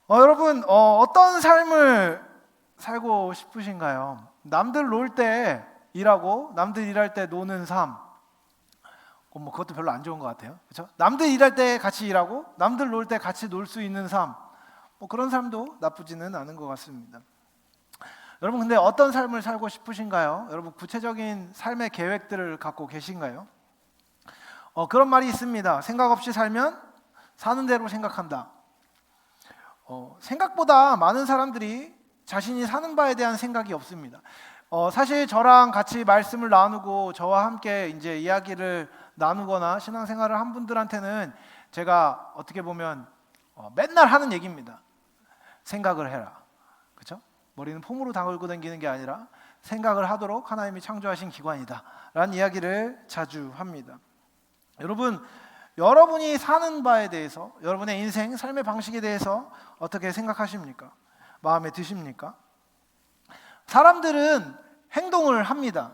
여러분, 어떤 삶을 살고 싶으신가요? 남들 놀 때 일하고 남들 일할 때 노는 삶. 그것도 별로 안 좋은 것 같아요. 그렇죠? 남들 일할 때 같이 일하고 남들 놀 때 같이 놀 수 있는 삶. 그런 삶도 나쁘지는 않은 것 같습니다. 여러분, 근데 어떤 삶을 살고 싶으신가요? 여러분, 구체적인 삶의 계획들을 갖고 계신가요? 그런 말이 있습니다. 생각 없이 살면 사는 대로 생각한다. 생각보다 많은 사람들이 자신이 사는 바에 대한 생각이 없습니다. 사실 저랑 같이 말씀을 나누고 저와 함께 이제 이야기를 나누거나 신앙생활을 한 분들한테는 제가 어떻게 보면 맨날 하는 얘기입니다. 생각을 해라. 그렇죠? 머리는 폼으로 다걸고 다니는 게 아니라 생각을 하도록 하나님이 창조하신 기관이다 라는 이야기를 자주 합니다. 여러분, 여러분이 사는 바에 대해서, 여러분의 인생, 삶의 방식에 대해서 어떻게 생각하십니까? 마음에 드십니까? 사람들은 행동을 합니다.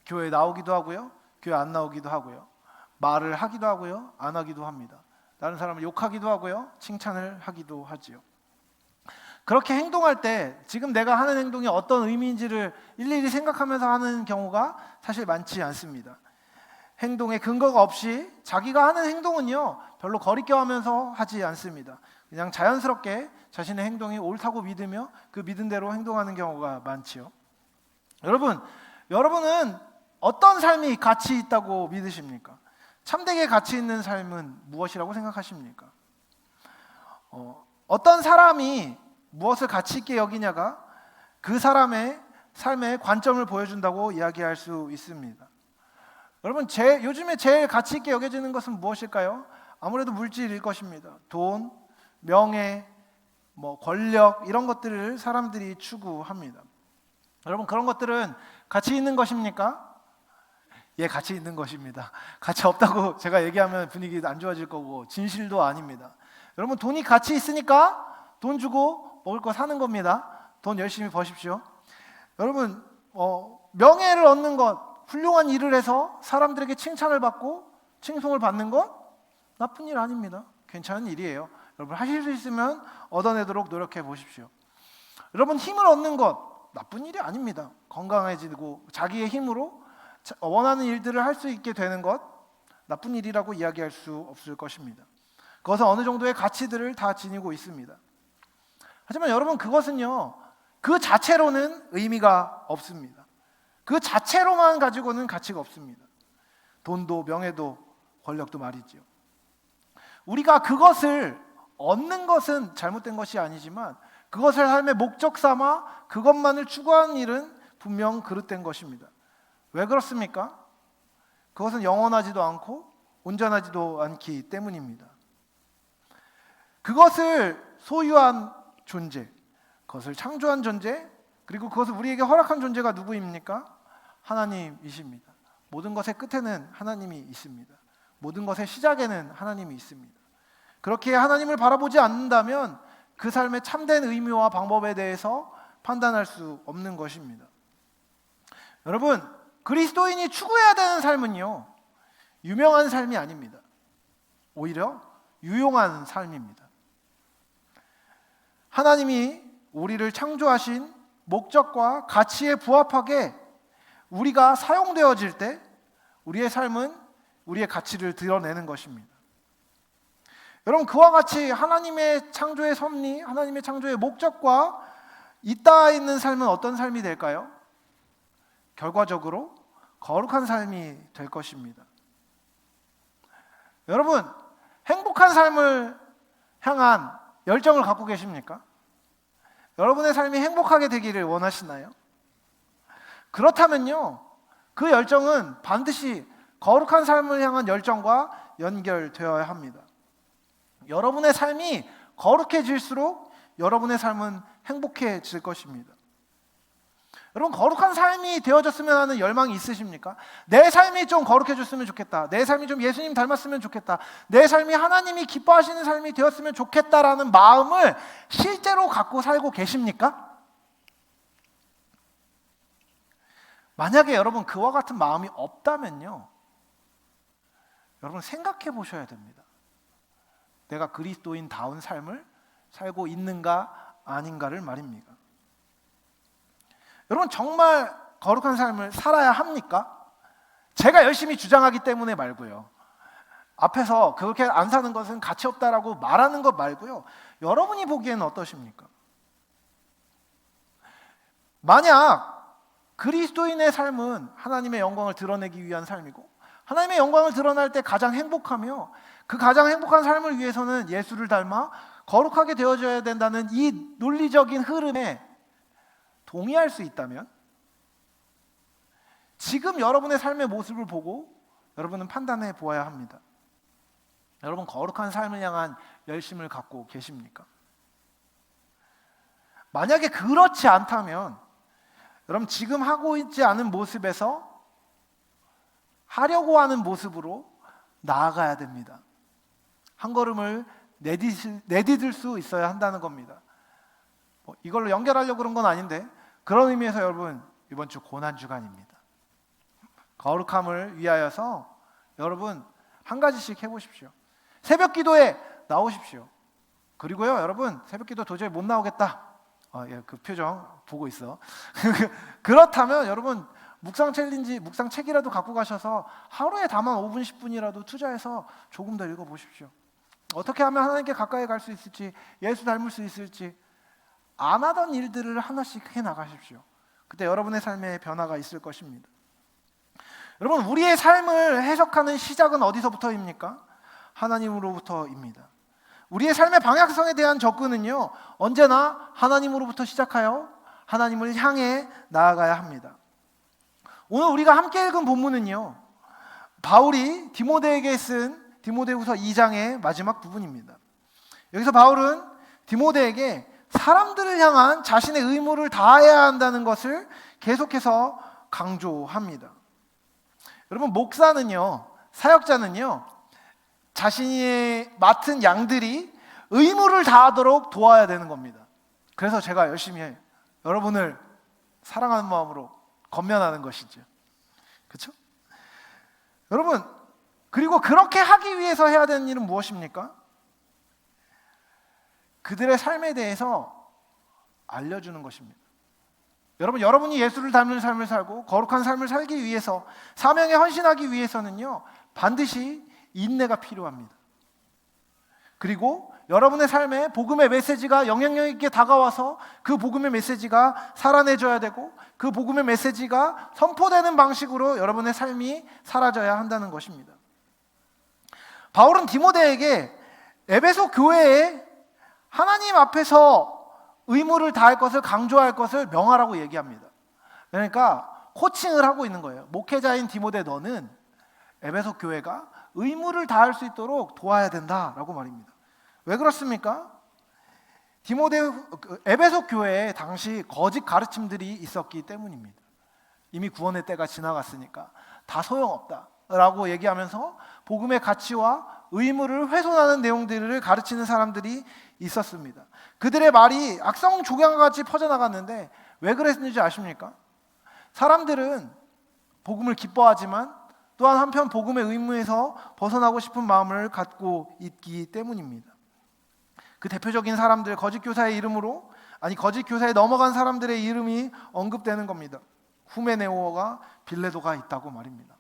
교회 나오기도 하고요, 교회 안 나오기도 하고요, 말을 하기도 하고요, 안 하기도 합니다. 다른 사람을 욕하기도 하고요, 칭찬을 하기도 하지요. 그렇게 행동할 때 지금 내가 하는 행동이 어떤 의미인지를 일일이 생각하면서 하는 경우가 사실 많지 않습니다. 행동에 근거가 없이 자기가 하는 행동은요 별로 거리껴하면서 하지 않습니다. 그냥 자연스럽게 자신의 행동이 옳다고 믿으며 그 믿은 대로 행동하는 경우가 많지요. 여러분은 어떤 삶이 가치 있다고 믿으십니까? 참되게 가치 있는 삶은 무엇이라고 생각하십니까? 어떤 사람이 무엇을 가치 있게 여기냐가 그 사람의 삶의 관점을 보여준다고 이야기할 수 있습니다. 여러분, 요즘에 제일 가치 있게 여겨지는 것은 무엇일까요? 아무래도 물질일 것입니다. 돈, 명예, 권력 이런 것들을 사람들이 추구합니다. 여러분, 그런 것들은 가치 있는 것입니까? 예, 가치 있는 것입니다. 가치 없다고 제가 얘기하면 분위기 안 좋아질 거고 진실도 아닙니다. 여러분, 돈이 가치 있으니까 돈 주고 먹을 거 사는 겁니다. 돈 열심히 버십시오. 여러분, 명예를 얻는 것, 훌륭한 일을 해서 사람들에게 칭찬을 받고 칭송을 받는 것 나쁜 일 아닙니다. 괜찮은 일이에요. 여러분, 하실 수 있으면 얻어내도록 노력해 보십시오. 여러분, 힘을 얻는 것 나쁜 일이 아닙니다. 건강해지고 자기의 힘으로 원하는 일들을 할 수 있게 되는 것 나쁜 일이라고 이야기할 수 없을 것입니다. 그것은 어느 정도의 가치들을 다 지니고 있습니다. 하지만 여러분, 그것은요 그 자체로는 의미가 없습니다. 그 자체로만 가지고는 가치가 없습니다. 돈도 명예도 권력도 말이지요. 우리가 그것을 얻는 것은 잘못된 것이 아니지만 그것을 삶의 목적 삼아 그것만을 추구하는 일은 분명 그릇된 것입니다. 왜 그렇습니까? 그것은 영원하지도 않고 온전하지도 않기 때문입니다. 그것을 소유한 존재, 그것을 창조한 존재, 그리고 그것을 우리에게 허락한 존재가 누구입니까? 하나님이십니다. 모든 것의 끝에는 하나님이 있습니다. 모든 것의 시작에는 하나님이 있습니다. 그렇게 하나님을 바라보지 않는다면 그 삶의 참된 의미와 방법에 대해서 판단할 수 없는 것입니다. 여러분, 그리스도인이 추구해야 되는 삶은요 유명한 삶이 아닙니다. 오히려 유용한 삶입니다. 하나님이 우리를 창조하신 목적과 가치에 부합하게 우리가 사용되어질 때 우리의 삶은 우리의 가치를 드러내는 것입니다. 여러분, 그와 같이 하나님의 창조의 섭리, 하나님의 창조의 목적과 잇닿아 있는 삶은 어떤 삶이 될까요? 결과적으로 거룩한 삶이 될 것입니다. 여러분, 행복한 삶을 향한 열정을 갖고 계십니까? 여러분의 삶이 행복하게 되기를 원하시나요? 그렇다면요 그 열정은 반드시 거룩한 삶을 향한 열정과 연결되어야 합니다. 여러분의 삶이 거룩해질수록 여러분의 삶은 행복해질 것입니다. 여러분, 거룩한 삶이 되어졌으면 하는 열망이 있으십니까? 내 삶이 좀 거룩해졌으면 좋겠다. 내 삶이 좀 예수님 닮았으면 좋겠다. 내 삶이 하나님이 기뻐하시는 삶이 되었으면 좋겠다라는 마음을 실제로 갖고 살고 계십니까? 만약에 여러분 그와 같은 마음이 없다면요 여러분 생각해 보셔야 됩니다. 내가 그리스도인다운 삶을 살고 있는가 아닌가를 말입니다. 여러분, 정말 거룩한 삶을 살아야 합니까? 제가 열심히 주장하기 때문에 말고요. 앞에서 그렇게 안 사는 것은 가치 없다라고 말하는 것 말고요. 여러분이 보기에는 어떠십니까? 만약 그리스도인의 삶은 하나님의 영광을 드러내기 위한 삶이고 하나님의 영광을 드러날 때 가장 행복하며 그 가장 행복한 삶을 위해서는 예수를 닮아 거룩하게 되어져야 된다는 이 논리적인 흐름에 동의할 수 있다면 지금 여러분의 삶의 모습을 보고 여러분은 판단해 보아야 합니다. 여러분, 거룩한 삶을 향한 열심을 갖고 계십니까? 만약에 그렇지 않다면 여러분, 지금 하고 있지 않은 모습에서 하려고 하는 모습으로 나아가야 됩니다. 한 걸음을 내디딜 수 있어야 한다는 겁니다. 이걸로 연결하려고 그런 건 아닌데 그런 의미에서 여러분, 이번 주 고난주간입니다. 거룩함을 위하여서 여러분 한 가지씩 해보십시오. 새벽 기도에 나오십시오. 그리고요, 여러분, 새벽 기도 도저히 못 나오겠다. 그 표정 보고 있어. 그렇다면 여러분, 묵상 챌린지, 묵상 책이라도 갖고 가셔서 하루에 다만 5분, 10분이라도 투자해서 조금 더 읽어보십시오. 어떻게 하면 하나님께 가까이 갈 수 있을지, 예수 닮을 수 있을지, 안 하던 일들을 하나씩 해나가십시오. 그때 여러분의 삶에 변화가 있을 것입니다. 여러분, 우리의 삶을 해석하는 시작은 어디서부터입니까? 하나님으로부터입니다. 우리의 삶의 방향성에 대한 접근은요, 언제나 하나님으로부터 시작하여 하나님을 향해 나아가야 합니다. 오늘 우리가 함께 읽은 본문은요, 바울이 디모데에게 쓴 디모데후서 2장의 마지막 부분입니다. 여기서 바울은 디모데에게 사람들을 향한 자신의 의무를 다해야 한다는 것을 계속해서 강조합니다. 여러분, 목사는요, 사역자는요, 자신이 맡은 양들이 의무를 다하도록 도와야 되는 겁니다. 그래서 제가 열심히 여러분을 사랑하는 마음으로 건면하는 것이죠. 그렇죠? 여러분, 그리고 그렇게 하기 위해서 해야 되는 일은 무엇입니까? 그들의 삶에 대해서 알려주는 것입니다. 여러분, 여러분이 예수를 닮는 삶을 살고 거룩한 삶을 살기 위해서, 사명에 헌신하기 위해서는요, 반드시 인내가 필요합니다. 그리고 여러분의 삶에 복음의 메시지가 영향력 있게 다가와서 그 복음의 메시지가 살아내줘야 되고 그 복음의 메시지가 선포되는 방식으로 여러분의 삶이 살아져야 한다는 것입니다. 바울은 디모데에게 에베소 교회에 하나님 앞에서 의무를 다할 것을, 강조할 것을 명하라고 얘기합니다. 그러니까 코칭을 하고 있는 거예요. 목회자인 디모데, 너는 에베소 교회가 의무를 다할 수 있도록 도와야 된다라고 말입니다. 왜 그렇습니까? 에베소 교회에 당시 거짓 가르침들이 있었기 때문입니다. 이미 구원의 때가 지나갔으니까 다 소용없다라고 얘기하면서 복음의 가치와 의무를 훼손하는 내용들을 가르치는 사람들이 있었습니다. 그들의 말이 악성 조경같이 퍼져나갔는데 왜 그랬는지 아십니까? 사람들은 복음을 기뻐하지만 또한 한편 복음의 의무에서 벗어나고 싶은 마음을 갖고 있기 때문입니다. 그 대표적인 사람들, 거짓 교사의 이름으로, 거짓 교사에 넘어간 사람들의 이름이 언급되는 겁니다. 후메네오와 빌레도가 있다고 말입니다.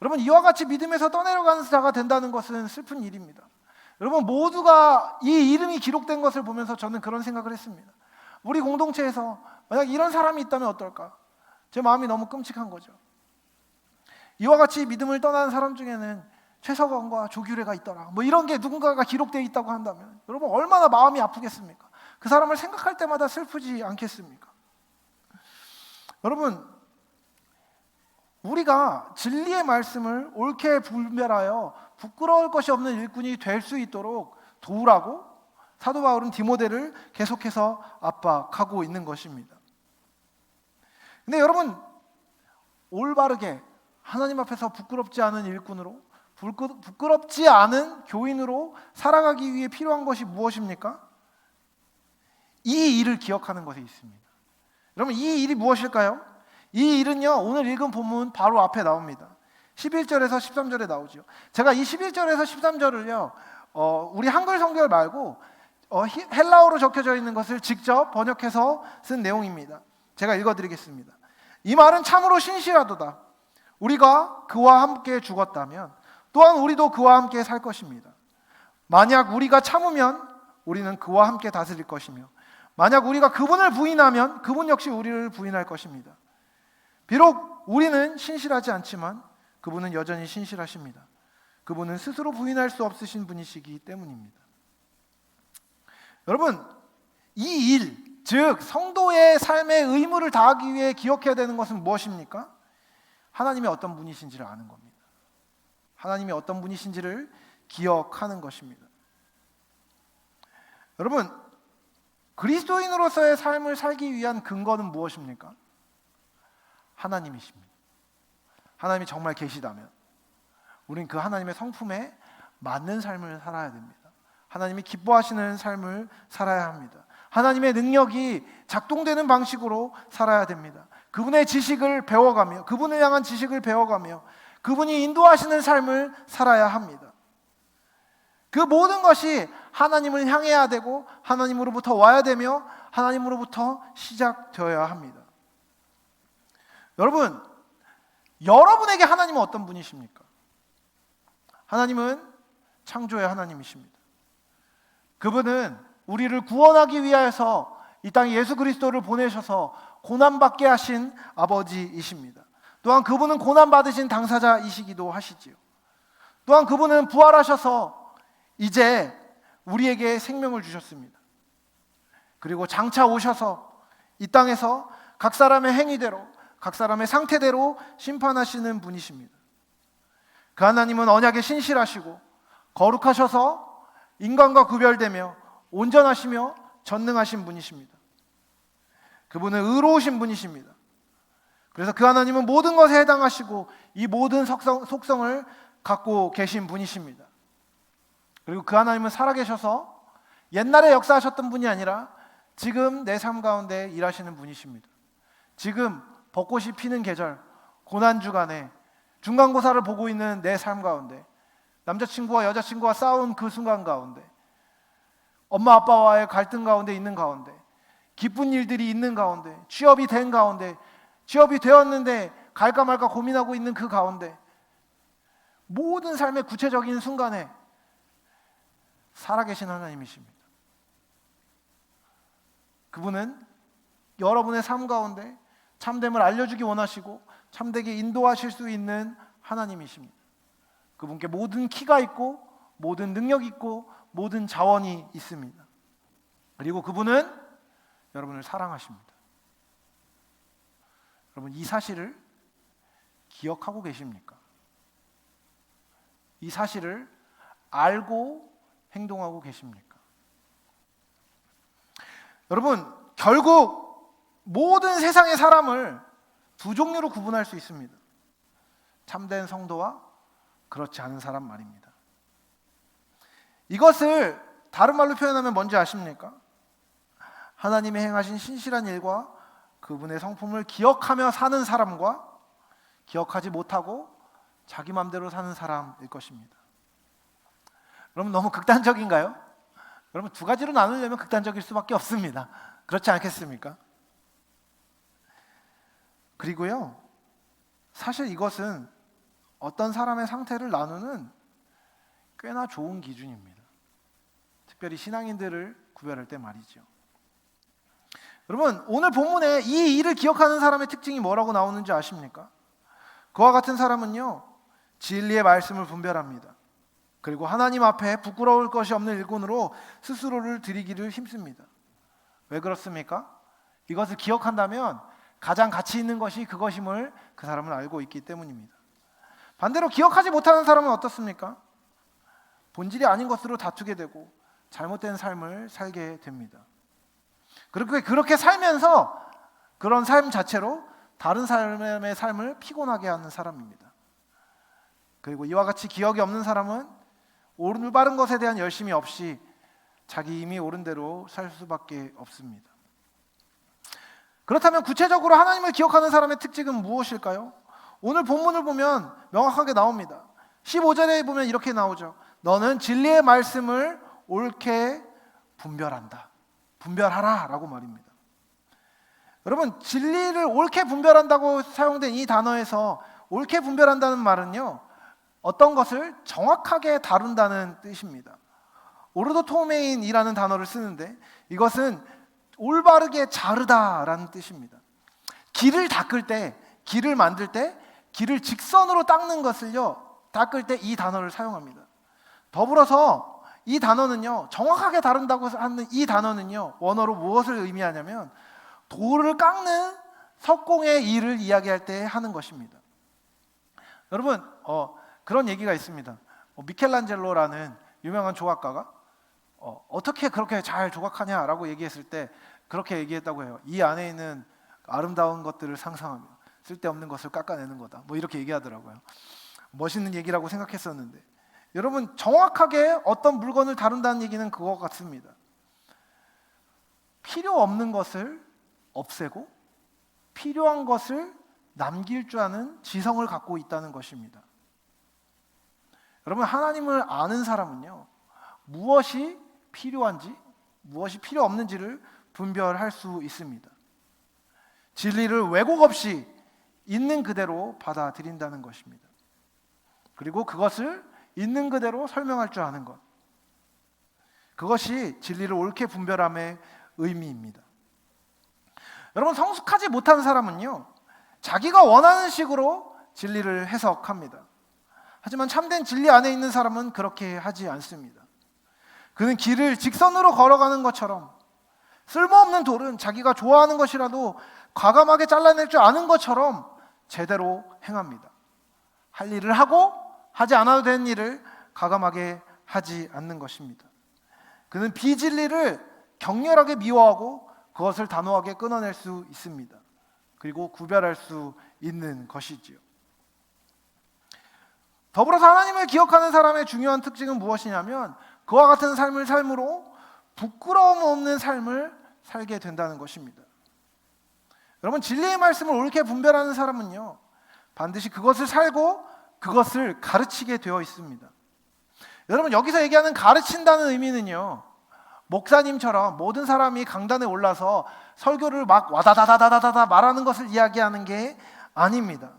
여러분, 이와 같이 믿음에서 떠내려가는 자가 된다는 것은 슬픈 일입니다. 여러분, 모두가 이 이름이 기록된 것을 보면서 저는 그런 생각을 했습니다. 우리 공동체에서 만약 이런 사람이 있다면 어떨까? 제 마음이 너무 끔찍한 거죠. 이와 같이 믿음을 떠나는 사람 중에는 최석원과 조규래가 있더라, 이런 게 누군가가 기록되어 있다고 한다면 여러분, 얼마나 마음이 아프겠습니까? 그 사람을 생각할 때마다 슬프지 않겠습니까? 여러분, 우리가 진리의 말씀을 옳게 분별하여 부끄러울 것이 없는 일꾼이 될 수 있도록 도우라고 사도 바울은 디모데를 계속해서 압박하고 있는 것입니다. 근데 여러분, 올바르게 하나님 앞에서 부끄럽지 않은 일꾼으로, 부끄럽지 않은 교인으로 살아가기 위해 필요한 것이 무엇입니까? 이 일을 기억하는 것이 있습니다. 여러분, 이 일이 무엇일까요? 이 일은요, 오늘 읽은 본문 바로 앞에 나옵니다. 11절에서 13절에 나오죠. 제가 이 11절에서 13절을요, 우리 한글 성경 말고 헬라어로 적혀져 있는 것을 직접 번역해서 쓴 내용입니다. 제가 읽어드리겠습니다. 이 말은 참으로 신실하도다. 우리가 그와 함께 죽었다면 또한 우리도 그와 함께 살 것입니다. 만약 우리가 참으면 우리는 그와 함께 다스릴 것이며 만약 우리가 그분을 부인하면 그분 역시 우리를 부인할 것입니다. 비록 우리는 신실하지 않지만 그분은 여전히 신실하십니다. 그분은 스스로 부인할 수 없으신 분이시기 때문입니다. 여러분, 이 일, 즉 성도의 삶의 의무를 다하기 위해 기억해야 되는 것은 무엇입니까? 하나님이 어떤 분이신지를 아는 겁니다. 하나님이 어떤 분이신지를 기억하는 것입니다. 여러분, 그리스도인으로서의 삶을 살기 위한 근거는 무엇입니까? 하나님이십니다. 하나님이 정말 계시다면 우린 그 하나님의 성품에 맞는 삶을 살아야 됩니다. 하나님이 기뻐하시는 삶을 살아야 합니다. 하나님의 능력이 작동되는 방식으로 살아야 됩니다. 그분의 지식을 배워가며 그분을 향한 지식을 배워가며 그분이 인도하시는 삶을 살아야 합니다. 그 모든 것이 하나님을 향해야 되고 하나님으로부터 와야 되며 하나님으로부터 시작되어야 합니다. 여러분, 여러분에게 하나님은 어떤 분이십니까? 하나님은 창조의 하나님이십니다. 그분은 우리를 구원하기 위하여서 이 땅에 예수 그리스도를 보내셔서 고난받게 하신 아버지이십니다. 또한 그분은 고난받으신 당사자이시기도 하시지요. 또한 그분은 부활하셔서 이제 우리에게 생명을 주셨습니다. 그리고 장차 오셔서 이 땅에서 각 사람의 행위대로 각 사람의 상태대로 심판하시는 분이십니다. 그 하나님은 언약에 신실하시고 거룩하셔서 인간과 구별되며 온전하시며 전능하신 분이십니다. 그분은 의로우신 분이십니다. 그래서 그 하나님은 모든 것에 해당하시고 이 모든 속성을 갖고 계신 분이십니다. 그리고 그 하나님은 살아계셔서 옛날에 역사하셨던 분이 아니라 지금 내 삶 가운데 일하시는 분이십니다. 지금 벚꽃이 피는 계절, 고난주간에 중간고사를 보고 있는 내 삶 가운데 남자친구와 여자친구와 싸운 그 순간 가운데 엄마 아빠와의 갈등 가운데 있는 가운데 기쁜 일들이 있는 가운데 취업이 된 가운데 취업이 되었는데 갈까 말까 고민하고 있는 그 가운데 모든 삶의 구체적인 순간에 살아계신 하나님이십니다. 그분은 여러분의 삶 가운데 참됨을 알려주기 원하시고 참되게 인도하실 수 있는 하나님이십니다. 그분께 모든 키가 있고 모든 능력이 있고 모든 자원이 있습니다. 그리고 그분은 여러분을 사랑하십니다. 여러분, 이 사실을 기억하고 계십니까? 이 사실을 알고 행동하고 계십니까? 여러분, 결국 모든 세상의 사람을 두 종류로 구분할 수 있습니다. 참된 성도와 그렇지 않은 사람 말입니다. 이것을 다른 말로 표현하면 뭔지 아십니까? 하나님이 행하신 신실한 일과 그분의 성품을 기억하며 사는 사람과 기억하지 못하고 자기 마음대로 사는 사람일 것입니다. 여러분, 너무 극단적인가요? 여러분, 두 가지로 나누려면 극단적일 수밖에 없습니다. 그렇지 않겠습니까? 그리고요, 사실 이것은 어떤 사람의 상태를 나누는 꽤나 좋은 기준입니다. 특별히 신앙인들을 구별할 때 말이죠. 여러분, 오늘 본문에 이 일을 기억하는 사람의 특징이 뭐라고 나오는지 아십니까? 그와 같은 사람은요, 진리의 말씀을 분별합니다. 그리고 하나님 앞에 부끄러울 것이 없는 일꾼으로 스스로를 드리기를 힘씁니다. 왜 그렇습니까? 이것을 기억한다면 가장 가치 있는 것이 그것임을 그 사람은 알고 있기 때문입니다. 반대로 기억하지 못하는 사람은 어떻습니까? 본질이 아닌 것으로 다투게 되고 잘못된 삶을 살게 됩니다. 그렇게 살면서 그런 삶 자체로 다른 사람의 삶을 피곤하게 하는 사람입니다. 그리고 이와 같이 기억이 없는 사람은 올바른 것에 대한 열심이 없이 자기 이미 옳은 대로 살 수밖에 없습니다. 그렇다면 구체적으로 하나님을 기억하는 사람의 특징은 무엇일까요? 오늘 본문을 보면 명확하게 나옵니다. 15절에 보면 이렇게 나오죠. 너는 진리의 말씀을 옳게 분별한다. 분별하라라고 말입니다. 여러분, 진리를 옳게 분별한다고 사용된 이 단어에서 옳게 분별한다는 말은요, 어떤 것을 정확하게 다룬다는 뜻입니다. 오르도토메인이라는 단어를 쓰는데 이것은 올바르게 자르다라는 뜻입니다. 길을 닦을 때, 길을 만들 때 길을 직선으로 닦는 것을요, 닦을 때 이 단어를 사용합니다. 더불어서 이 단어는요, 정확하게 다룬다고 하는 이 단어는요, 원어로 무엇을 의미하냐면 돌을 깎는 석공의 일을 이야기할 때 하는 것입니다. 여러분, 그런 얘기가 있습니다. 미켈란젤로라는 유명한 조각가가 어떻게 그렇게 잘 조각하냐라고 얘기했을 때 그렇게 얘기했다고 해요. 이 안에 있는 아름다운 것들을 상상하며 쓸데없는 것을 깎아내는 거다. 뭐 이렇게 얘기하더라고요. 멋있는 얘기라고 생각했었는데, 여러분, 정확하게 어떤 물건을 다룬다는 얘기는 그거 같습니다. 필요 없는 것을 없애고 필요한 것을 남길 줄 아는 지성을 갖고 있다는 것입니다. 여러분, 하나님을 아는 사람은요, 무엇이 필요한지 무엇이 필요 없는지를 분별할 수 있습니다. 진리를 왜곡 없이 있는 그대로 받아들인다는 것입니다. 그리고 그것을 있는 그대로 설명할 줄 아는 것, 그것이 진리를 옳게 분별함의 의미입니다. 여러분, 성숙하지 못한 사람은요, 자기가 원하는 식으로 진리를 해석합니다. 하지만 참된 진리 안에 있는 사람은 그렇게 하지 않습니다. 그는 길을 직선으로 걸어가는 것처럼, 쓸모없는 돌은 자기가 좋아하는 것이라도 과감하게 잘라낼 줄 아는 것처럼 제대로 행합니다. 할 일을 하고 하지 않아도 되는 일을 과감하게 하지 않는 것입니다. 그는 비진리를 격렬하게 미워하고 그것을 단호하게 끊어낼 수 있습니다. 그리고 구별할 수 있는 것이지요. 더불어서 하나님을 기억하는 사람의 중요한 특징은 무엇이냐면, 그와 같은 삶을 삶으로 부끄러움 없는 삶을 살게 된다는 것입니다. 여러분, 진리의 말씀을 옳게 분별하는 사람은요, 반드시 그것을 살고 그것을 가르치게 되어 있습니다. 여러분, 여기서 얘기하는 가르친다는 의미는요, 목사님처럼 모든 사람이 강단에 올라서 설교를 막 와다다다다다다 말하는 것을 이야기하는 게 아닙니다.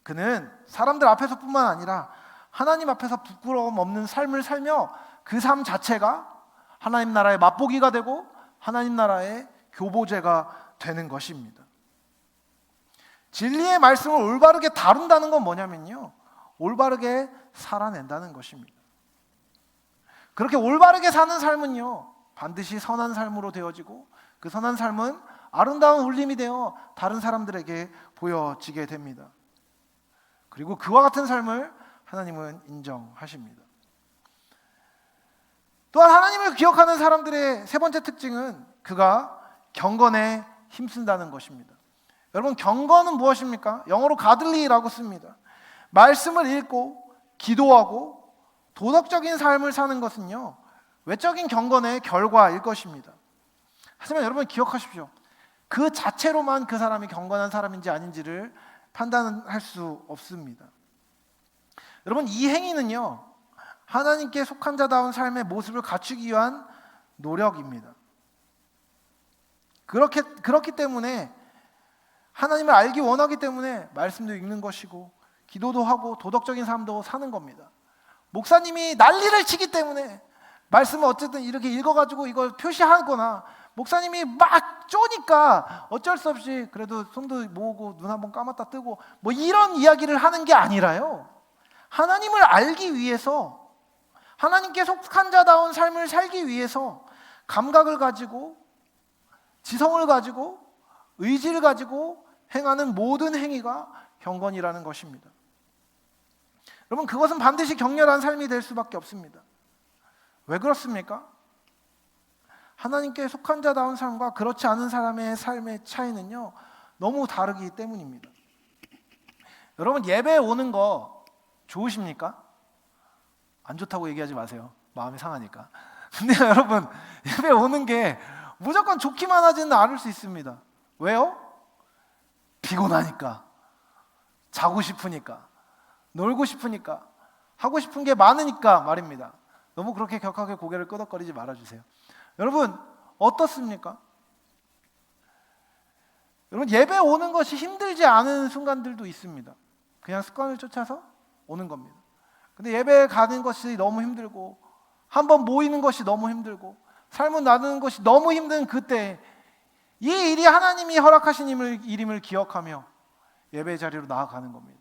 그는 사람들 앞에서뿐만 아니라 하나님 앞에서 부끄러움 없는 삶을 살며 그 삶 자체가 하나님 나라의 맛보기가 되고 하나님 나라의 교보제가 되는 것입니다. 진리의 말씀을 올바르게 다룬다는 건 뭐냐면요, 올바르게 살아낸다는 것입니다. 그렇게 올바르게 사는 삶은요, 반드시 선한 삶으로 되어지고 그 선한 삶은 아름다운 울림이 되어 다른 사람들에게 보여지게 됩니다. 그리고 그와 같은 삶을 하나님은 인정하십니다. 또한 하나님을 기억하는 사람들의 세 번째 특징은 그가 경건에 힘쓴다는 것입니다. 여러분, 경건은 무엇입니까? 영어로 가들리라고 씁니다. 말씀을 읽고 기도하고 도덕적인 삶을 사는 것은요, 외적인 경건의 결과일 것입니다. 하지만 여러분, 기억하십시오. 그 자체로만 그 사람이 경건한 사람인지 아닌지를 판단할 수 없습니다. 여러분, 이 행위는요, 하나님께 속한 자다운 삶의 모습을 갖추기 위한 노력입니다. 그렇기 때문에 하나님을 알기 원하기 때문에 말씀도 읽는 것이고 기도도 하고 도덕적인 삶도 사는 겁니다. 목사님이 난리를 치기 때문에 말씀을 어쨌든 이렇게 읽어가지고 이걸 표시하거나, 목사님이 막 쪼니까 어쩔 수 없이 그래도 손도 모으고 눈 한번 감았다 뜨고 뭐 이런 이야기를 하는 게 아니라요, 하나님을 알기 위해서, 하나님께 속한 자다운 삶을 살기 위해서 감각을 가지고 지성을 가지고 의지를 가지고 행하는 모든 행위가 경건이라는 것입니다. 여러분, 그것은 반드시 격렬한 삶이 될 수밖에 없습니다. 왜 그렇습니까? 하나님께 속한 자다운 삶과 그렇지 않은 사람의 삶의 차이는요, 너무 다르기 때문입니다. 여러분, 예배에 오는 거 좋으십니까? 안 좋다고 얘기하지 마세요. 마음이 상하니까. 근데 여러분, 예배에 오는 게 무조건 좋기만 하지는 않을 수 있습니다. 왜요? 피곤하니까, 자고 싶으니까, 놀고 싶으니까, 하고 싶은 게 많으니까 말입니다. 너무 그렇게 격하게 고개를 끄덕거리지 말아주세요. 여러분 어떻습니까? 여러분 예배 오는 것이 힘들지 않은 순간들도 있습니다. 그냥 습관을 쫓아서 오는 겁니다. 근데 예배 가는 것이 너무 힘들고 한번 모이는 것이 너무 힘들고 삶을 나누는 것이 너무 힘든 그때 이 일이 하나님이 허락하신 일임을 기억하며 예배 자리로 나아가는 겁니다.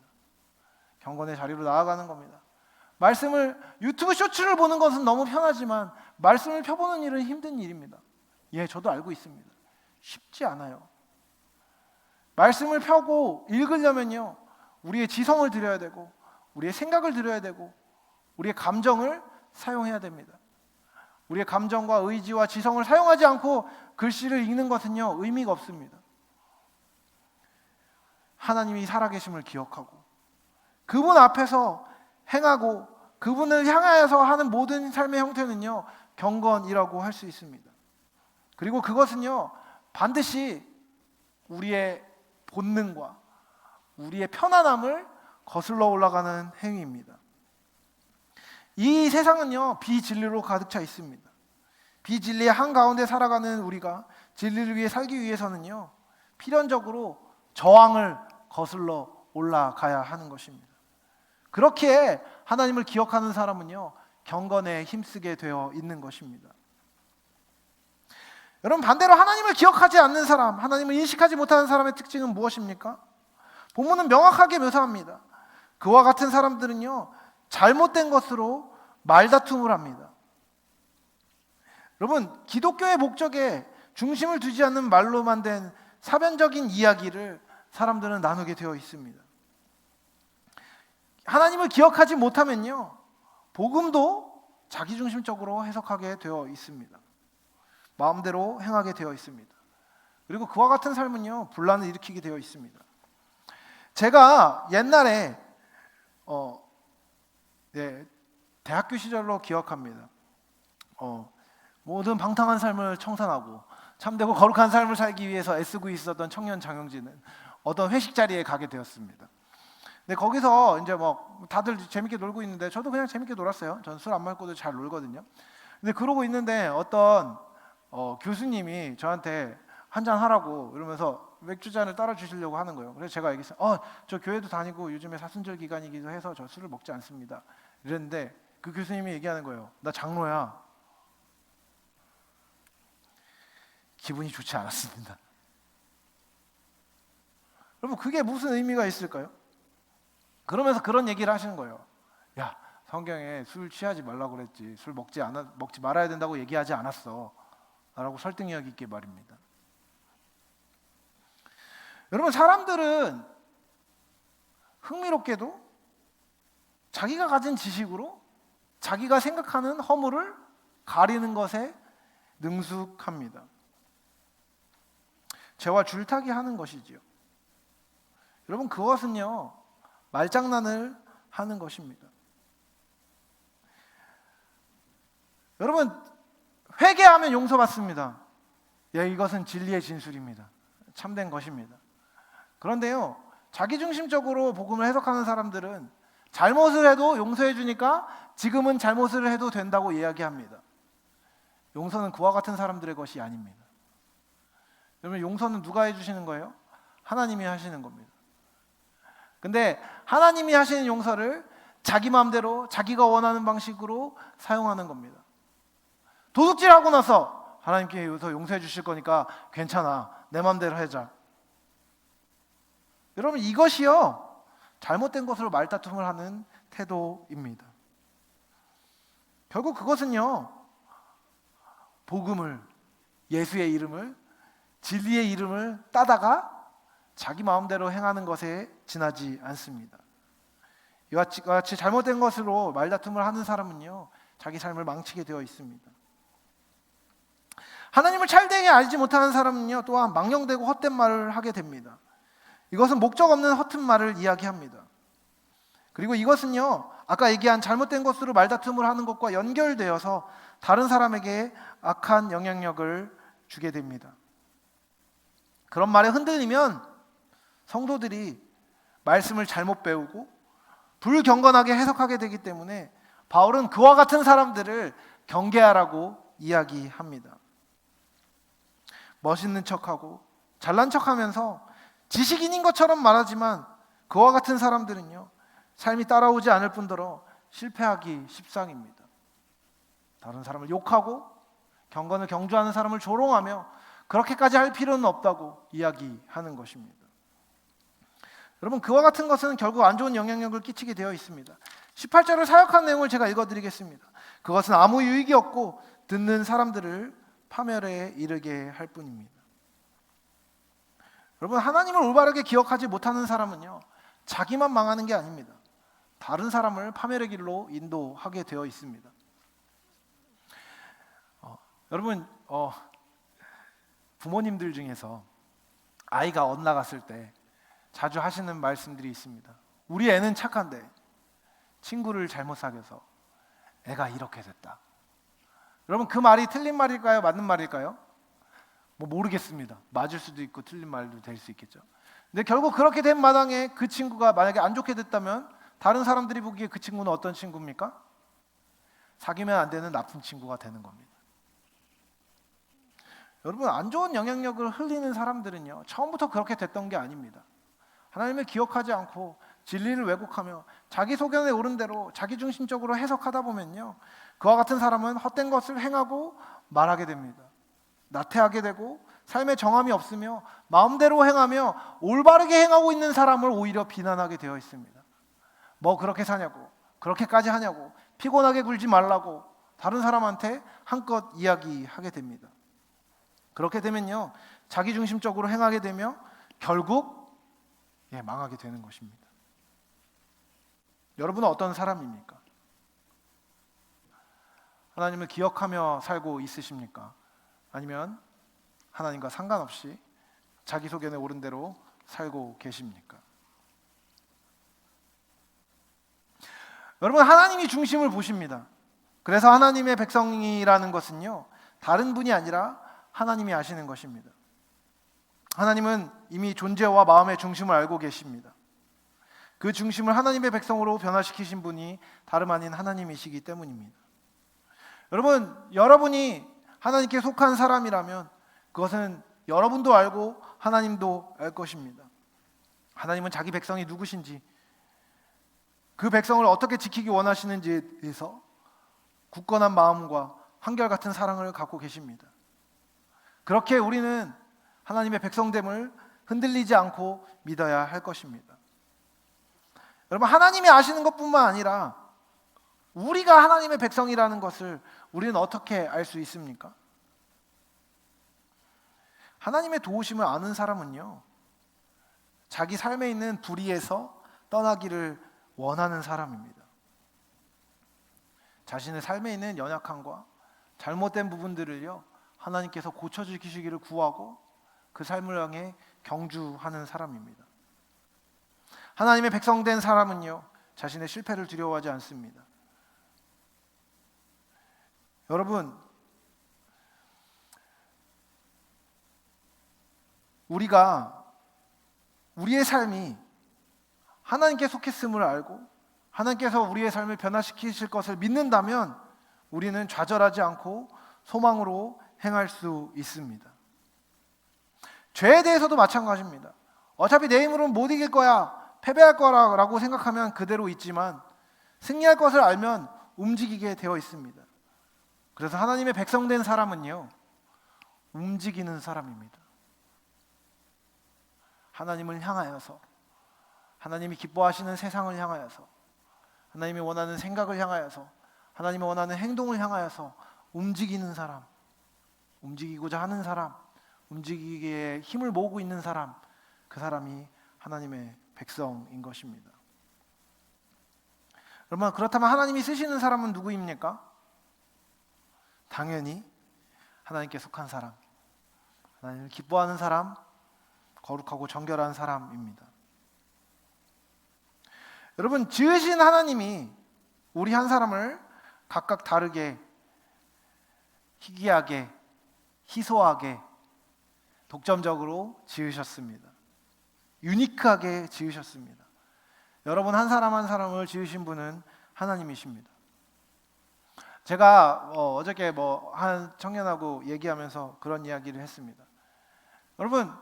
경건의 자리로 나아가는 겁니다. 말씀을 유튜브 쇼츠를 보는 것은 너무 편하지만 말씀을 펴보는 일은 힘든 일입니다. 예, 저도 알고 있습니다. 쉽지 않아요. 말씀을 펴고 읽으려면요, 우리의 지성을 들여야 되고 우리의 생각을 들여야 되고 우리의 감정을 사용해야 됩니다. 우리의 감정과 의지와 지성을 사용하지 않고 글씨를 읽는 것은요, 의미가 없습니다. 하나님이 살아계심을 기억하고 그분 앞에서 행하고 그분을 향하여서 하는 모든 삶의 형태는요, 경건이라고 할 수 있습니다. 그리고 그것은요, 반드시 우리의 본능과 우리의 편안함을 거슬러 올라가는 행위입니다. 이 세상은요, 비진리로 가득 차 있습니다. 비진리의 한가운데 살아가는 우리가 진리를 위해 살기 위해서는요, 필연적으로 저항을 거슬러 올라가야 하는 것입니다. 그렇게 하나님을 기억하는 사람은요, 경건에 힘쓰게 되어 있는 것입니다. 여러분 반대로 하나님을 기억하지 않는 사람, 하나님을 인식하지 못하는 사람의 특징은 무엇입니까? 본문은 명확하게 묘사합니다. 그와 같은 사람들은요, 잘못된 것으로 말다툼을 합니다. 여러분 기독교의 목적에 중심을 두지 않는 말로만 된 사변적인 이야기를 사람들은 나누게 되어 있습니다. 하나님을 기억하지 못하면요, 복음도 자기중심적으로 해석하게 되어 있습니다. 마음대로 행하게 되어 있습니다. 그리고 그와 같은 삶은요, 분란을 일으키게 되어 있습니다. 제가 옛날에 대학교 시절로 기억합니다. 모든 방탕한 삶을 청산하고 참되고 거룩한 삶을 살기 위해서 애쓰고 있었던 청년 장영진은 어떤 회식 자리에 가게 되었습니다. 근데 거기서 이제 뭐 다들 재밌게 놀고 있는데 저도 그냥 재밌게 놀았어요. 전 술 안 마시고도 잘 놀거든요. 근데 그러고 있는데 어떤 교수님이 저한테 한잔 하라고 이러면서 맥주잔을 따라 주시려고 하는 거예요. 그래서 제가 얘기했어요. 저 교회도 다니고 요즘에 사순절 기간이기도 해서 저 술을 먹지 않습니다. 이랬는데 그 교수님이 얘기하는 거예요. 나 장로야. 기분이 좋지 않았습니다. 여러분 그게 무슨 의미가 있을까요? 그러면서 그런 얘기를 하시는 거예요. 야, 성경에 술 취하지 말라고 그랬지. 술 먹지 말아야 된다고 얘기하지 않았어. 라고 설득력 있게 말입니다. 여러분 사람들은 흥미롭게도 자기가 가진 지식으로 자기가 생각하는 허물을 가리는 것에 능숙합니다. 죄와 줄타기 하는 것이지요. 여러분 그것은요, 말장난을 하는 것입니다. 여러분 회개하면 용서받습니다. 예, 이것은 진리의 진술입니다. 참된 것입니다. 그런데요, 자기중심적으로 복음을 해석하는 사람들은 잘못을 해도 용서해 주니까 지금은 잘못을 해도 된다고 이야기합니다. 용서는 그와 같은 사람들의 것이 아닙니다. 여러분 용서는 누가 해주시는 거예요? 하나님이 하시는 겁니다. 근데 하나님이 하시는 용서를 자기 마음대로 자기가 원하는 방식으로 사용하는 겁니다. 도둑질하고 나서 하나님께 용서해 주실 거니까 괜찮아, 내 마음대로 하자. 여러분 이것이요, 잘못된 것으로 말다툼을 하는 태도입니다. 결국 그것은요, 복음을, 예수의 이름을, 진리의 이름을 따다가 자기 마음대로 행하는 것에 지나지 않습니다. 이와 같이 잘못된 것으로 말다툼을 하는 사람은요, 자기 삶을 망치게 되어 있습니다. 하나님을 참되게 알지 못하는 사람은요, 또한 망령되고 헛된 말을 하게 됩니다. 이것은 목적 없는 허튼 말을 이야기합니다. 그리고 이것은요, 아까 얘기한 잘못된 것으로 말다툼을 하는 것과 연결되어서 다른 사람에게 악한 영향력을 주게 됩니다. 그런 말에 흔들리면 성도들이 말씀을 잘못 배우고 불경건하게 해석하게 되기 때문에 바울은 그와 같은 사람들을 경계하라고 이야기합니다. 멋있는 척하고 잘난 척하면서 지식인인 것처럼 말하지만 그와 같은 사람들은요, 삶이 따라오지 않을 뿐더러 실패하기 십상입니다. 다른 사람을 욕하고 경건을 경주하는 사람을 조롱하며 그렇게까지 할 필요는 없다고 이야기하는 것입니다. 여러분, 그와 같은 것은 결국 안 좋은 영향력을 끼치게 되어 있습니다. 18절을 사역한 내용을 제가 읽어드리겠습니다. 그것은 아무 유익이 없고 듣는 사람들을 파멸에 이르게 할 뿐입니다. 여러분, 하나님을 올바르게 기억하지 못하는 사람은요, 자기만 망하는 게 아닙니다. 다른 사람을 파멸의 길로 인도하게 되어 있습니다. 여러분, 부모님들 중에서 아이가 엇나갔을 때 자주 하시는 말씀들이 있습니다. 우리 애는 착한데 친구를 잘못 사귀어서 애가 이렇게 됐다. 여러분, 그 말이 틀린 말일까요? 맞는 말일까요? 모르겠습니다. 맞을 수도 있고 틀린 말도 될 수 있겠죠. 근데 결국 그렇게 된 마당에 그 친구가 만약에 안 좋게 됐다면 다른 사람들이 보기에 그 친구는 어떤 친구입니까? 사귀면 안 되는 나쁜 친구가 되는 겁니다. 여러분, 안 좋은 영향력을 흘리는 사람들은요, 처음부터 그렇게 됐던 게 아닙니다. 하나님을 기억하지 않고 진리를 왜곡하며 자기 소견에 오른 대로 자기중심적으로 해석하다 보면요, 그와 같은 사람은 헛된 것을 행하고 말하게 됩니다. 나태하게 되고 삶의 정함이 없으며 마음대로 행하며 올바르게 행하고 있는 사람을 오히려 비난하게 되어 있습니다. 뭐 그렇게 사냐고, 그렇게까지 하냐고, 피곤하게 굴지 말라고 다른 사람한테 한껏 이야기하게 됩니다. 그렇게 되면요, 자기중심적으로 행하게 되며 결국 망하게 되는 것입니다. 여러분은 어떤 사람입니까? 하나님을 기억하며 살고 있으십니까? 아니면 하나님과 상관없이 자기 소견에 오른 대로 살고 계십니까? 여러분, 하나님이 중심을 보십니다. 그래서 하나님의 백성이라는 것은요, 다른 분이 아니라 하나님이 아시는 것입니다. 하나님은 이미 존재와 마음의 중심을 알고 계십니다. 그 중심을 하나님의 백성으로 변화시키신 분이 다름 아닌 하나님이시기 때문입니다. 여러분이 하나님께 속한 사람이라면 그것은 여러분도 알고 하나님도 알 것입니다. 하나님은 자기 백성이 누구신지, 그 백성을 어떻게 지키기 원하시는지에 대해서 굳건한 마음과 한결같은 사랑을 갖고 계십니다. 그렇게 우리는 하나님의 백성됨을 흔들리지 않고 믿어야 할 것입니다. 여러분, 하나님이 아시는 것뿐만 아니라 우리가 하나님의 백성이라는 것을 우리는 어떻게 알 수 있습니까? 하나님의 도우심을 아는 사람은요, 자기 삶에 있는 불의에서 떠나기를 원하는 사람입니다. 자신의 삶에 있는 연약함과 잘못된 부분들을요, 하나님께서 고쳐주시기를 구하고 그 삶을 향해 경주하는 사람입니다. 하나님의 백성된 사람은요, 자신의 실패를 두려워하지 않습니다. 여러분, 우리의 삶이 하나님께 속했음을 알고 하나님께서 우리의 삶을 변화시키실 것을 믿는다면 우리는 좌절하지 않고 소망으로 행할 수 있습니다. 죄에 대해서도 마찬가지입니다. 어차피 내 힘으로는 못 이길 거야, 패배할 거라고 생각하면 그대로 있지만 승리할 것을 알면 움직이게 되어 있습니다. 그래서 하나님의 백성된 사람은요, 움직이는 사람입니다. 하나님을 향하여서, 하나님이 기뻐하시는 세상을 향하여서, 하나님이 원하는 생각을 향하여서, 하나님이 원하는 행동을 향하여서 움직이는 사람, 움직이고자 하는 사람, 움직이기에 힘을 모으고 있는 사람, 그 사람이 하나님의 백성인 것입니다. 여러분, 그렇다면 하나님이 쓰시는 사람은 누구입니까? 당연히 하나님께 속한 사람, 하나님을 기뻐하는 사람, 거룩하고 정결한 사람입니다. 여러분, 지으신 하나님이 우리 한 사람을 각각 다르게, 희귀하게, 희소하게, 독점적으로 지으셨습니다. 유니크하게 지으셨습니다. 여러분, 한 사람 한 사람을 지으신 분은 하나님이십니다. 제가 어저께 한 청년하고 얘기하면서 그런 이야기를 했습니다. 여러분,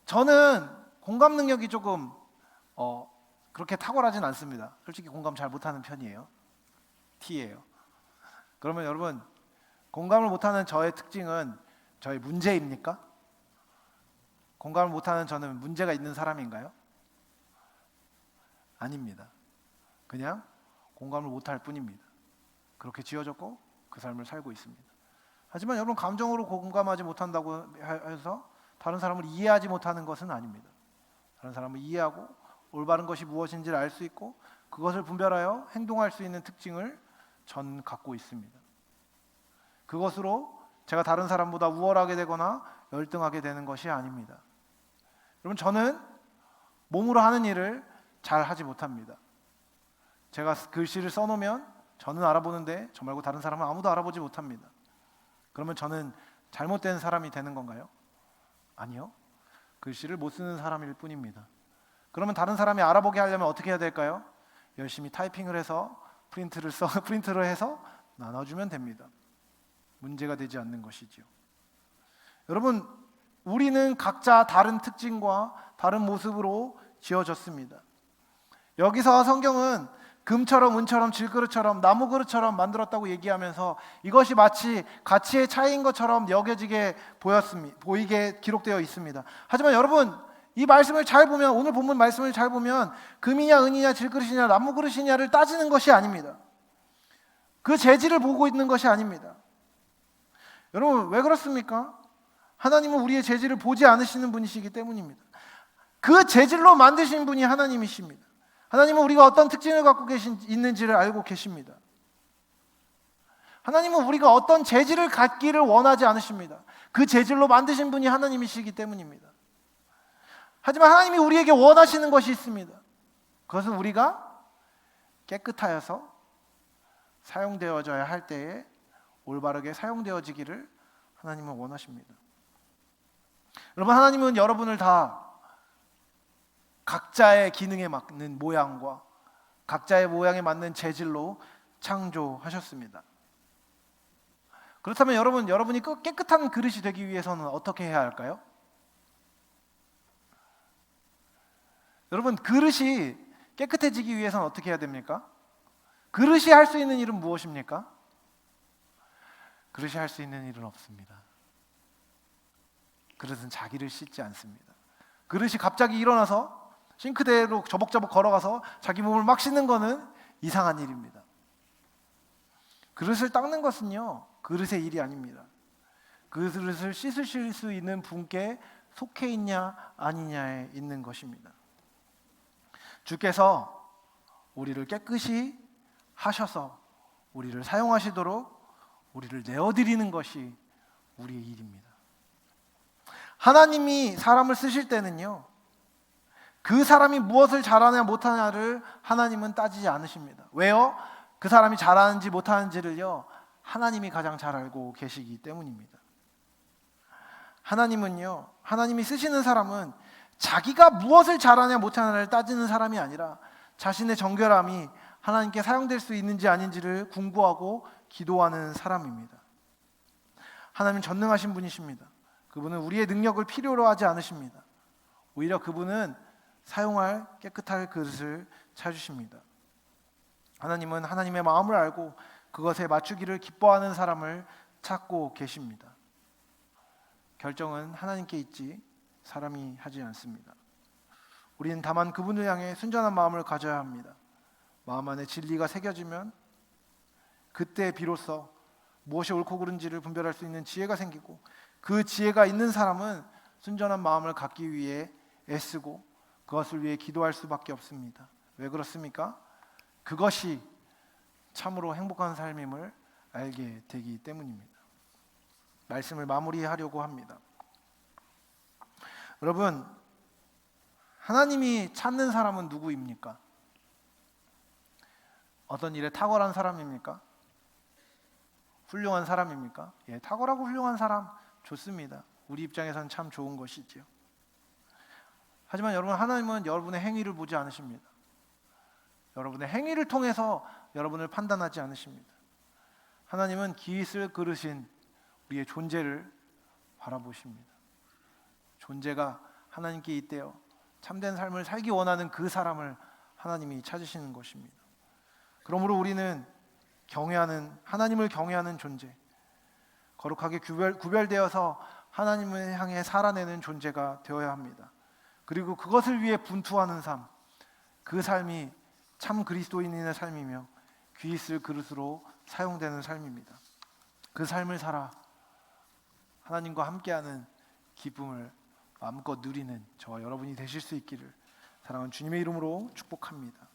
저는 공감 능력이 조금 그렇게 탁월하진 않습니다. 솔직히 공감 잘 못하는 편이에요. T예요. 그러면 여러분, 공감을 못하는 저의 특징은 저의 문제입니까? 공감을 못하는 저는 문제가 있는 사람인가요? 아닙니다. 그냥 공감을 못할 뿐입니다. 그렇게 지어졌고 그 삶을 살고 있습니다. 하지만 여러분, 감정으로 공감하지 못한다고 해서 다른 사람을 이해하지 못하는 것은 아닙니다. 다른 사람을 이해하고 올바른 것이 무엇인지를 알 수 있고 그것을 분별하여 행동할 수 있는 특징을 전 갖고 있습니다. 그것으로 제가 다른 사람보다 우월하게 되거나 열등하게 되는 것이 아닙니다. 여러분, 저는 몸으로 하는 일을 잘 하지 못합니다. 제가 글씨를 써놓으면 저는 알아보는데 저 말고 다른 사람은 아무도 알아보지 못합니다. 그러면 저는 잘못된 사람이 되는 건가요? 아니요. 글씨를 못 쓰는 사람일 뿐입니다. 그러면 다른 사람이 알아보게 하려면 어떻게 해야 될까요? 열심히 타이핑을 해서 프린트를 해서 나눠주면 됩니다. 문제가 되지 않는 것이지요. 여러분, 우리는 각자 다른 특징과 다른 모습으로 지어졌습니다. 여기서 성경은 금처럼 은처럼 질그릇처럼 나무 그릇처럼 만들었다고 얘기하면서 이것이 마치 가치의 차이인 것처럼 여겨지게 보이게 기록되어 있습니다. 하지만 여러분, 이 말씀을 잘 보면, 오늘 본문 말씀을 잘 보면 금이냐 은이냐 질그릇이냐 나무 그릇이냐를 따지는 것이 아닙니다. 그 재질을 보고 있는 것이 아닙니다. 여러분, 왜 그렇습니까? 하나님은 우리의 재질을 보지 않으시는 분이시기 때문입니다. 그 재질로 만드신 분이 하나님이십니다. 하나님은 우리가 어떤 특징을 갖고 있는지를 알고 계십니다. 하나님은 우리가 어떤 재질을 갖기를 원하지 않으십니다. 그 재질로 만드신 분이 하나님이시기 때문입니다. 하지만 하나님이 우리에게 원하시는 것이 있습니다. 그것은 우리가 깨끗하여서 사용되어져야 할 때에 올바르게 사용되어지기를 하나님은 원하십니다. 여러분, 하나님은 여러분을 다 각자의 기능에 맞는 모양과 각자의 모양에 맞는 재질로 창조하셨습니다. 그렇다면 여러분이 깨끗한 그릇이 되기 위해서는 어떻게 해야 할까요? 여러분, 그릇이 깨끗해지기 위해서는 어떻게 해야 됩니까? 그릇이 할 수 있는 일은 무엇입니까? 그릇이 할 수 있는 일은 없습니다. 그릇은 자기를 씻지 않습니다. 그릇이 갑자기 일어나서 싱크대로 저벅저벅 걸어가서 자기 몸을 막 씻는 것은 이상한 일입니다. 그릇을 닦는 것은요, 그릇의 일이 아닙니다. 그 그릇을 씻으실 수 있는 분께 속해 있냐 아니냐에 있는 것입니다. 주께서 우리를 깨끗이 하셔서 우리를 사용하시도록 우리를 내어드리는 것이 우리의 일입니다. 하나님이 사람을 쓰실 때는요, 그 사람이 무엇을 잘하냐 못하냐를 하나님은 따지지 않으십니다. 왜요? 그 사람이 잘하는지 못하는지를요, 하나님이 가장 잘 알고 계시기 때문입니다. 하나님이 쓰시는 사람은 자기가 무엇을 잘하냐 못하냐를 따지는 사람이 아니라 자신의 정결함이 하나님께 사용될 수 있는지 아닌지를 궁구하고 기도하는 사람입니다. 하나님은 전능하신 분이십니다. 그분은 우리의 능력을 필요로 하지 않으십니다. 오히려 그분은 사용할 깨끗할 그릇을 찾으십니다. 하나님은 하나님의 마음을 알고 그것에 맞추기를 기뻐하는 사람을 찾고 계십니다. 결정은 하나님께 있지 사람이 하지 않습니다. 우리는 다만 그분을 향해 순전한 마음을 가져야 합니다. 마음 안에 진리가 새겨지면 그때 비로소 무엇이 옳고 그른지를 분별할 수 있는 지혜가 생기고, 그 지혜가 있는 사람은 순전한 마음을 갖기 위해 애쓰고 그것을 위해 기도할 수밖에 없습니다. 왜 그렇습니까? 그것이 참으로 행복한 삶임을 알게 되기 때문입니다. 말씀을 마무리하려고 합니다. 여러분, 하나님이 찾는 사람은 누구입니까? 어떤 일에 탁월한 사람입니까? 훌륭한 사람입니까? 예, 탁월하고 훌륭한 사람 좋습니다. 우리 입장에서는 참 좋은 것이지요. 하지만 여러분, 하나님은 여러분의 행위를 보지 않으십니다. 여러분의 행위를 통해서 여러분을 판단하지 않으십니다. 하나님은 귀 있을 그릇인 우리의 존재를 바라보십니다. 존재가 하나님께 있대요. 참된 삶을 살기 원하는 그 사람을 하나님이 찾으시는 것입니다. 그러므로 우리는 하나님을 경외하는 존재, 거룩하게 구별되어서 하나님을 향해 살아내는 존재가 되어야 합니다. 그리고 그것을 위해 분투하는 삶, 그 삶이 참 그리스도인의 삶이며 귀 있을 그릇으로 사용되는 삶입니다. 그 삶을 살아 하나님과 함께하는 기쁨을 마음껏 누리는 저와 여러분이 되실 수 있기를 사랑하는 주님의 이름으로 축복합니다.